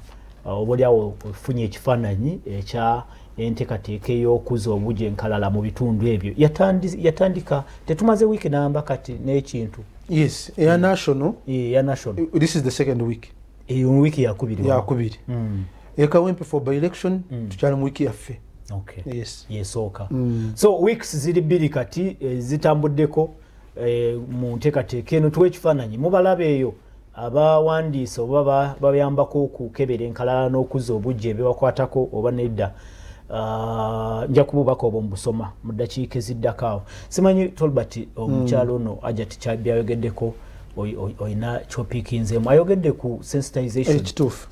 obolyawo ofunye ekifaananyi ekya enteekateeka ey'okuzza obujja enkalala mu bitundu ebyo yatandika tetumaze wiiki namba kati n'ekintu yes eya national this is the second week eyo wiiki yakubiri Ekawempe for by election tukyali mu wiiki yaffe yesooka so weeks ziri bbiri kati zitambuddeko mu nteekateeka eno tuwa ekifaananyi mubalabe eyo abawandiise oba bayambako okukebera enkalala n'okuzza obujja ebibakwatako oba nedda nja kububaka obwo mubusoma mu ddakiika eziddako awo simanyi Tolbert omukyalo ono Hajati kyabyayogeddeko oyina kyopiikinzeemu ayogedde ku sensitization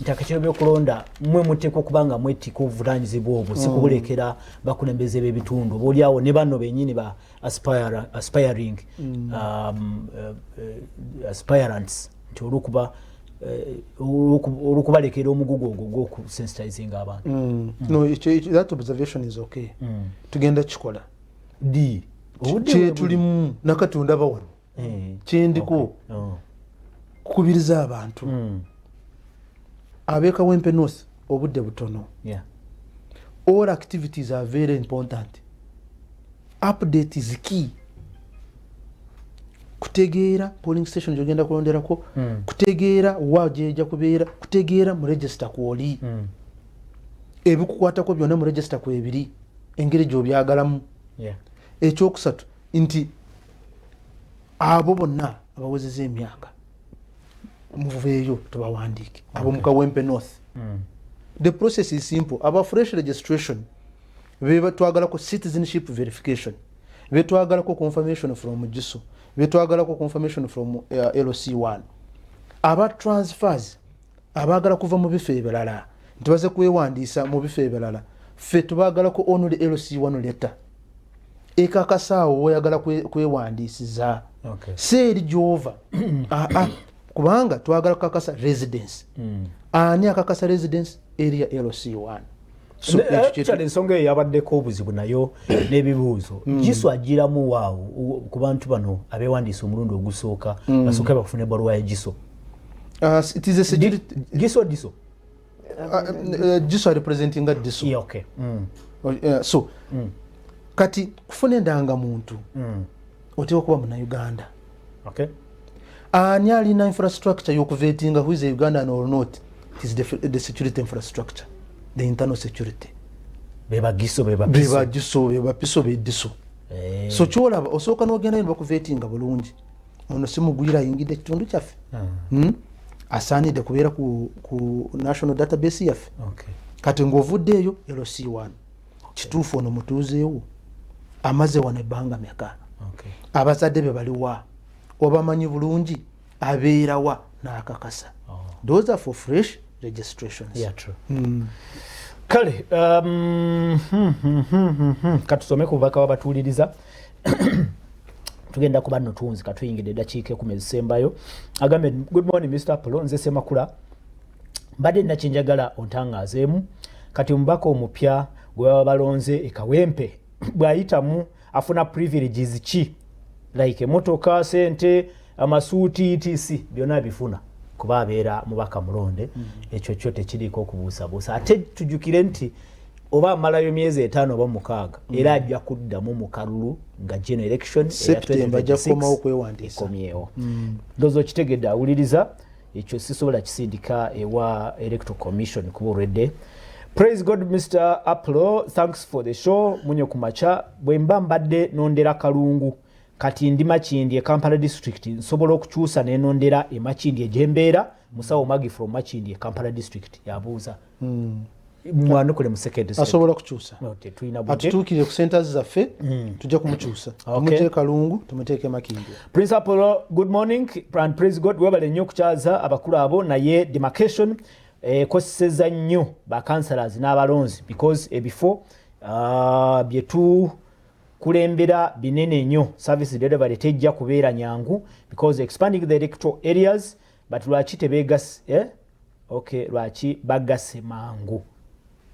nti akakiiko by'okulonda mmwe muteekwa okubanga mwetika obuvunanyizibwa obwo si kubulekera bakulembeze b'ebitundu obaolyawo ne banno bennyini ba aspiring aspirants nti olukubalekera omugugu ogwo gw'okusensitizinga abantu no that observation is okay tugenda kikola kyetulimu nakatunda bawano kyendiko kukubiriza abantu ab'Ekawempe North obudde butono all activities are very important update is key kutegeera polling station gyogenda kulonderako kutegeera wajeja kubeera kutegeera mu register kwoli ebikukwatako byonna mu register kwebiri engeri gy'obyagalamu ekyokusatu nti abo bonna abawezeza emyaka muveeyo tubawandiike abo mu Kawempe North the process is simple aba fresh registration betwagalako citizenship verification betwagalako confirmation from GISO betwagalako confirmation from LC1 aba transfers abagala kuva mu bifo ebirala ntibaze kwewandiisa mu bifo ebirala ffe tubagalako only LC1 letter ekakasaawo oyagala kwewandiisiza seeri gyova kubanga twagala kukakasa residence ani akakasa residence area LC1 ensonga eyo yabaddeko obuzibu nayo n'ebibuuzo GISO agiramu waawo ku bantu bano abeewandiisa omulundi ogusooka basooke bafune ebbaluwa ya GISO GISO representing DISO so kati kufuna endangamuntu oteekwa kuba munnauganda ani alina infrastructure y'okuvetinga who is a Ugandan or not. It is the security infrastructure, the internal security. Beba GISO beba piso be DISO. So kyolaba osooka n'ogenda eno bakuvetinga bulungi ono simugwira ayingidde ekitundu kyaffe asaanidde kubeera ku national database yaffe kati ng'ovudde eyo LC1 kituufu ono mutuuzeewo amaze wano ebbanga meka Okay. abazadde be baliwa obamanyi bulungi abeerawa n'akakasa those are for fresh registrations. Yeah, true. Kale katusome ku bubaka wabatuuliriza tugenda kuba nno tuwunzi katuyingidde eddakiika 10 ezisembayo agambe good morning Mr. Apollo nze Semakula mbadde nakyenjagala ontangaazeemu kati omubaka omupya gwe baba balonze ekawempe bw'ayitamu afuna privileges ki like emotoka sente amasuuti etc byonna bifuna kuba abeera mubaka mulonde ekyo kyo tekiriiko okubuusabuusa ate tujjukire nti oba amalayo emyezi 5 oba 6 era ajja kuddamu mu kalulu nga general election September ajja kukomawo kwewandiisa ekomyewo ndowooza okitegedde awuliriza ekyo sisobola kisindika ewa electoral commission kuba olwedde. Praise God Mr. Apollo, thanks for the show. Munyo kumacha bwe mba mbadde nondera Kalungu kati ndi Makindye Kampala district nsobola okukyusa ne nondera e Makindye gyembeera musawo magi from Makindye Kampala district yabuuza mwana kule mu second asobola kukyusa tuina budget atutuukire ku centers zaffe tujja kumukyusa tumutee Kalungu tumuteeke Makindye. Prince Apollo, good morning and praise God. Webale nnyo okukyaza abakulu abo naye demarcation koseza nnyo ba councillors n'abalonzi because before byetu kulembera binene nnyo service delivery tejja kubeera nyangu because expanding the electoral areas but lwaki tebegas okay lwaki bagase mangu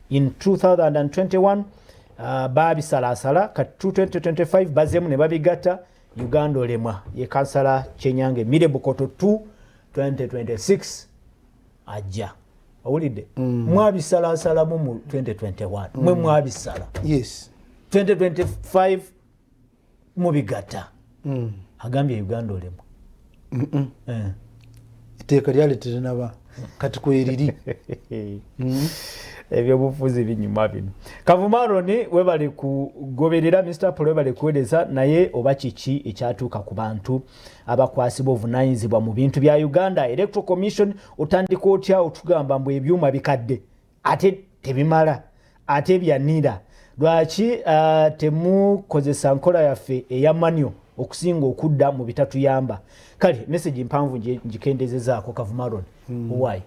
in 2021 babisalasala kati 2025 bazemu ne babigata Uganda olemwa ye councillor Kyenyange Mire Bukoto 2026 ajja awulidde mwabisalasala mu 2021 mwe mwabisala yes 2025 mubigata agambye Uganda olemwa iteeka lyaletere naba kati kweriri ebyobufuzi binyuma bino Kavumaroni webali kugoberera Mr. Apollo webali kuweleza naye oba kiki ekyatuuka ku bantu abakwasibwa obuvunaanyizibwa mu bintu bya Uganda Electoral Commission otandika otya otugamba mbu ebyuma bikadde ate tebimala ate byanira lwaki temukozesa nkola yaffe eya manual okusinga okudda mu bitatuyamba kale message mpanvu njikendezezaako Kavumaroni why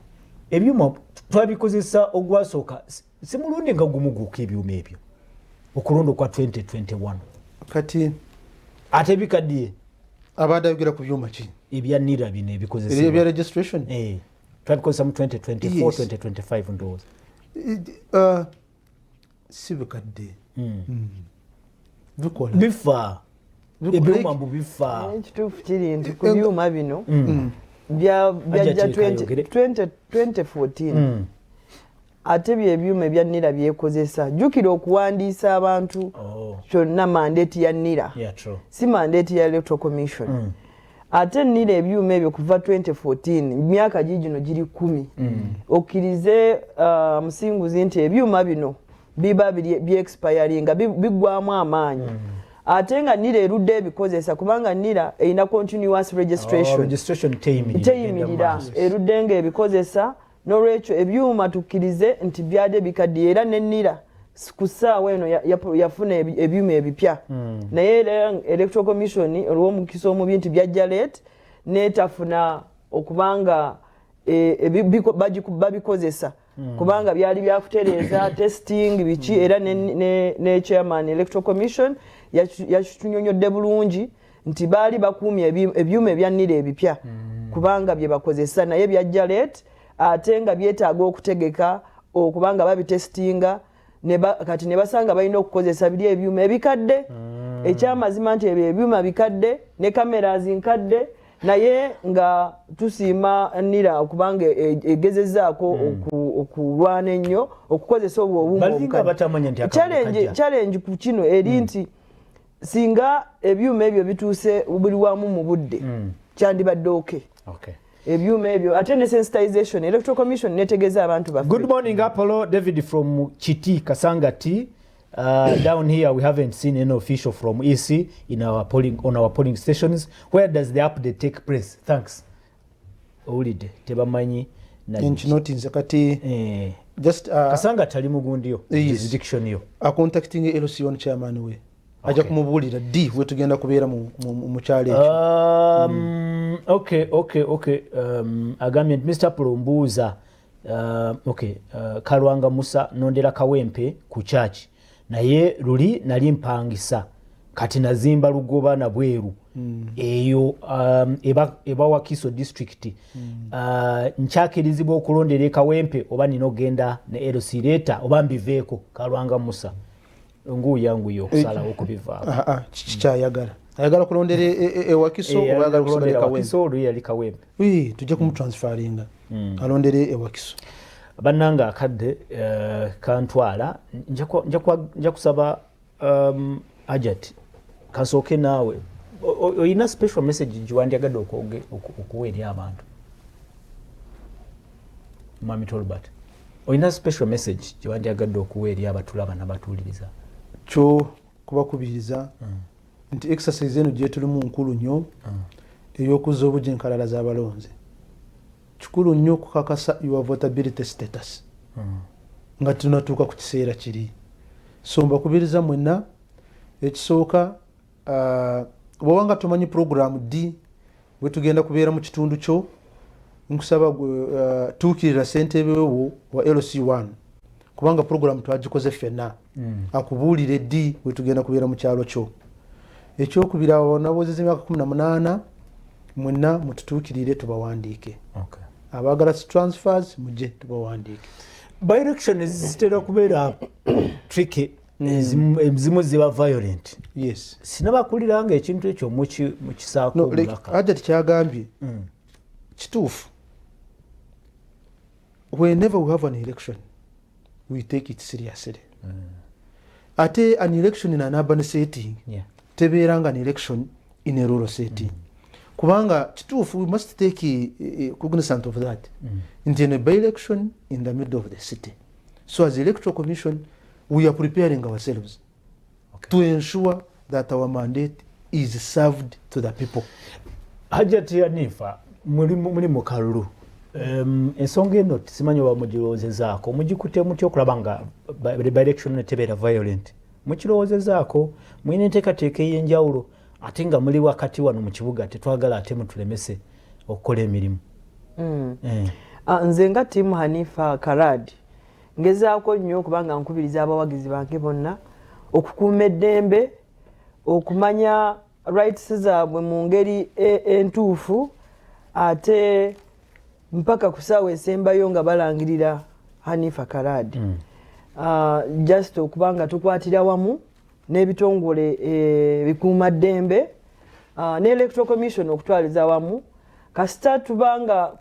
ebyuma twabikozesa ogwasooka si mulundi nga gumuguuka ebyuma ebyo okulonda kwa 2021 kati ate bikaddiye abadde ayogera ku byuma ki ebyanira bino ebikozesebwa ebya registration twabikozesa mu 2024 2025 ndowooza si bikadde bikola bifa ebyuma mbu bifa ekituufu kiri nti ku byuma bino byajja 2014 ate byebyuma ebya nira byekozesa jjukira okuwandiisa abantu kyonna mandeeti ya nira si mandeeti ya electoral commission ate nira ebyuma ebyo kuva 2014 myaka gigino giri 10 okkirize musinguzi nti ebyuma bino biba byexpiringa biggwamu amaanyi ate nga nira erudde ebikozesa kubanga nira erina continuous registration teyimirira erudde nga ebikozesa n'olwekyo ebyuma tukkirize nti byadde bikaddiye era ne nira ku ssaawa eno yafuna ebyuma ebipya naye electoral commission olw'omukisa omubi nti byajja leet netafuna okubanga babikozesa kubanga byali byakutereeza testing biki era ne chairman electoral commission yakitunyonyodde bulungi nti baali bakuumye ebyuma ebyannira ebipya kubanga bye bakozesa naye byajja leet ate nga byetaaga okutegeka okubanga babitestinga kati ne basanga balina okukozesa biri ebyuma ebikadde ekyamazima nti ebyo ebyuma bikadde ne cameras nkadde naye nga tusiima nira okubanga egezezaako okulwana ennyo okukozesa obwo obumu-challenge ku kino eri nti singa ebyuma ebyo bituuse buli wamu mu budde kyandibadde ebyuma ebyo ate ne sensitization electoral commission netegeeza abantu baffe. Good morning Apollo, David from Chiti Kasangati. Down here we haven't seen any official from EC in our polling stations. Where does the update take place? Thanks. Olide tebamanyi nchi notinze kati just Kasanga tali mugundi yo jurisdiction yo contacting LC1 chairman we aja kumubulira D we tugenda kubeera mu kyalo ekyo. Agambye Mr. Pulumbuza Kalwanga Musa nondera Kawempe ku church naye luli nali mpangisa kati nazimba Lugoba na Bweru eyo eba Wakiso district nchakirizibwa okulondera Kawempe oba ninogenda ne LC leta oba mbiveeko Kalwanga Musa nguu yangu yo kusala okubiva chichayagala ayagala kulondera Wakiso oba ayagala kulondera Wakiso luli yali Kawempe tujja kumutransferinga alondere Wakiso bannanga akadde kantwala nja kusaba Ajat kasooke naawe oyina special message njiwandyagadde okuweerya abantu Mami Tolbert oyina special message njiwandyagadde okuweerya abatulaba n'abatuuliriza kyo kubakubiriza nti exercise eno gye tulimu nkulu nnyo ey'okuzza obujjenkalala z'abalonzi kikulu nnyo okukakasa your votability status nga tunatuuka ku kiseera kiri so mbakubiriza mwenna ekisooka bw'obanga tomanyi program D bwe tugenda kubeera mu kitundu kyo nkusaba tuukirira ssentebe wo wa LC1 kubanga program twagikoze ffenna akubuulire D bwe tugenda kubeera mu kyalo kyo ekyokubiri abo naboozeza emyaka 18 mwenna mututuukirire tubawandiike abaagala transfers mujje tubawandiike by election zitera kubeera tricky ezimu ziba violent yes sinabakuliranga ekintu ekyo mu kisaako omulaka Ajja tikyagambye kituufu whenever we have an election we take it seriously ate an election in an urban setting tebeeranga an election in a rural setting kubanga kituufu we must take cognizance of that in a by election in the middle of the city so as electoral commission we are preparing ourselves to ensure that our mandate is served to the people. Hajati Hanifa muli mu kalulu ensonga eno simanyi oba mugirowoozezaako mugikutte mutya okulaba nga by election netebeera violent mukirowoozezaako mulina enteekateeka ey'enjawulo ate nga muli wakati wano mu kibuga tetwagala ate mutulemese okukola emirimu. Nze nga tiimu Hanifa Karadi ngezaako nnyo okubanga nkubiriza abawagizi bange bonna okukuuma eddembe okumanya rights zaabwe mu ngeri entuufu ate mpaka ku ssaawa esembayo nga balangirira Hanifa Karadi just okubanga tukwatira wamu n'ebitongole bikuuma ddembe ne electoral commission okutwaliza wamu kasita tubanga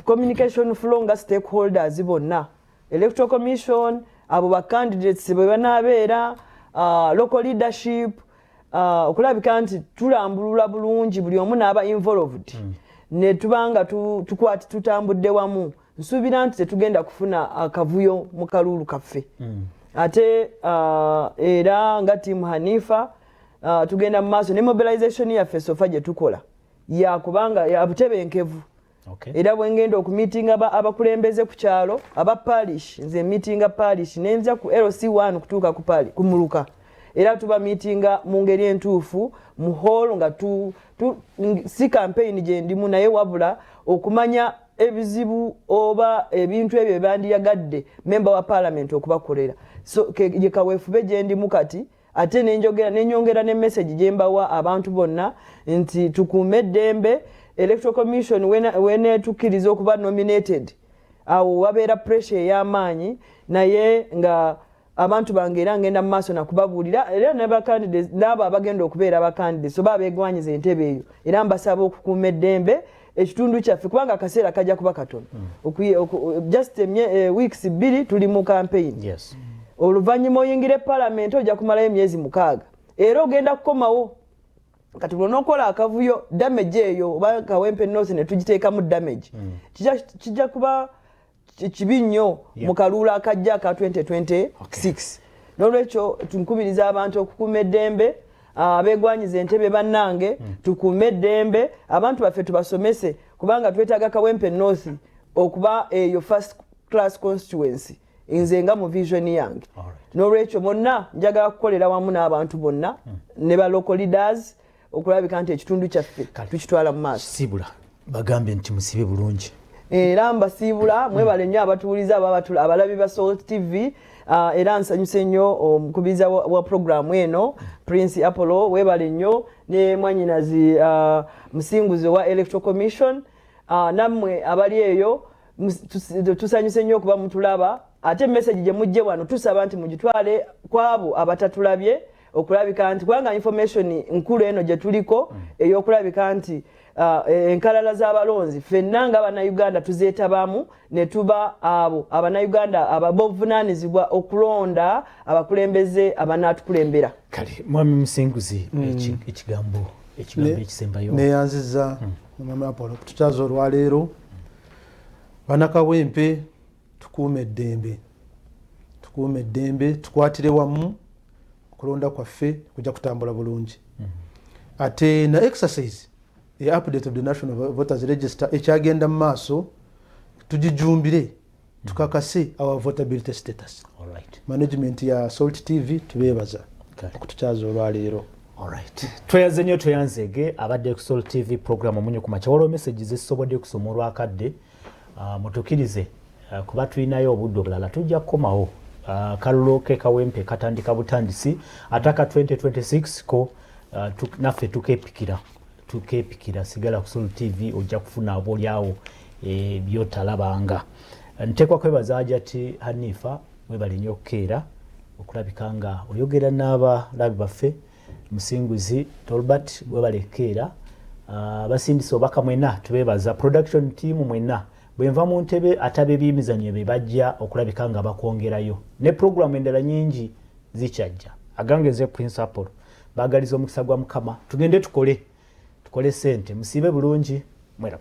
communication flow nga stakeholders bonna electoral commission abo ba candidates bwe banaabeera local leadership okulabika nti tulambulula bulungi buli omu n'aba involved ne tubanga tutambudde wamu nsuubira nti tetugenda kufuna akavuyo mu kalulu kaffe ate era nga tiimu Hanifa tugenda mu maaso ne mobilization yaffe sofa gye tukola yakubanga yabutebenkevu era bwengenda okumitinga abakulembeze ku kyalo aba parish nze mitinga parish nenza ku LC1 kutuuka ku muluka era tuba mitinga mu ngeri entuufu mu hall nga si campaign gye ndimu naye wabula okumanya ebizibu oba ebintu ebyo bandiyagadde member wa parliament okubakolera so ye kaweefube gye ndimu kati ate nenyongera ne message gye mbawa abantu bonna nti tukuume eddembe electoral commission when tukiriza okuba nominated awo wabeera pressure ey'amaanyi naye nga abantu bangera ngenda mu maaso nakubabuulira era n'abo abagenda okubeera abacandidates oba abeegwanyiza entebe eyo era mbasaba okukuuma eddembe ekitundu kyaffe kubanga akaseera kajja kuba katono just weeks 2 tuli mu campaign oluvannyuma oyingire parliament ojja kumalayo emyezi 6 era ogenda kukomawo kati bulona okola akavuyo damage eyo oba Kawempe North ne tugiteekamu damage kijja kuba kibi nnyo mu kaluulu akajja ka 2026 n'olwekyo tunkubiriza abantu okukuuma eddembe abeegwanyiza entebe bannange tukuume eddembe abantu baffe tubasomese kubanga twetaaga Kawempe North okuba eyo first class constituency nze nga mu vision yange n'olwekyo bonna njagala kukolera wamu n'abantu bonna ne ba local leaders okulabika nti ekitundu kyaffe tukitwala mu maaso. Sibula bagambe nti musibe bulungi era mbasiibula mwebale nnyo abatuuliza abalabi ba Salt TV era nsanyuse nnyo omukubiriza wa programu eno Prince Apollo webale nnyo ne mwanyinazi musinguzi wa Electoral Commission nammwe abali eyo tusanyuse nnyo okuba mutulaba ate message gye mujje wano tusaba nti mugitwale kwabo abatatulabye okulabika nti kubanga information nkulu eno gye tuliko ey'okulabika nti enkalala z'abalonzi ffenna nga Abannayuganda tuzeetabamu ne tuba abo Abannayuganda abavunaanyizibwa okulonda abakulembeze abanaatukulembera. Kale mwami Musinguzi ekigambo ekisembayo neyanziza mwami Apollo tukyaza olwaleero Bannakawempe tukuume eddembe tukwatire wamu okulonda kwaffe kujja kutambula bulungi ate na exercise update of the National Voters Register ekyagenda mu maaso tugijumbire tukakase our votability status. Management ya Salt TV tubeebaza okutukyaza olwaleero. Tweyaze nnyo tweyanzege abadde ku Salt TV program omunyo ku makya waliwo messages zisobodde kusoma olwakadde mutukirize kuba tulinayo obudde obulala tujja kukomawo kalulu ke Kawempe katandika butandisi ataka 2026 ko naffe tukepikira sigala ku Salt TV ojja kufuna abolyawo byotalabanga. Ntekwa kwebaza ajati Hanifa webali nnyo okukeera okulabika nga oyogera n'abalabi baffe Musinguzi Tolbert webalekeera basindise obaka mwena tubebaza production team mwena bwenva mu ntebe atabe byemizanyo be bajja okulabika nga bakwongerayo ne program endala nyingi zikyajja agangeze Prince Apollo bagaliza omukisa gwa Mukama tugende tukole sente musibe bulungi mwera.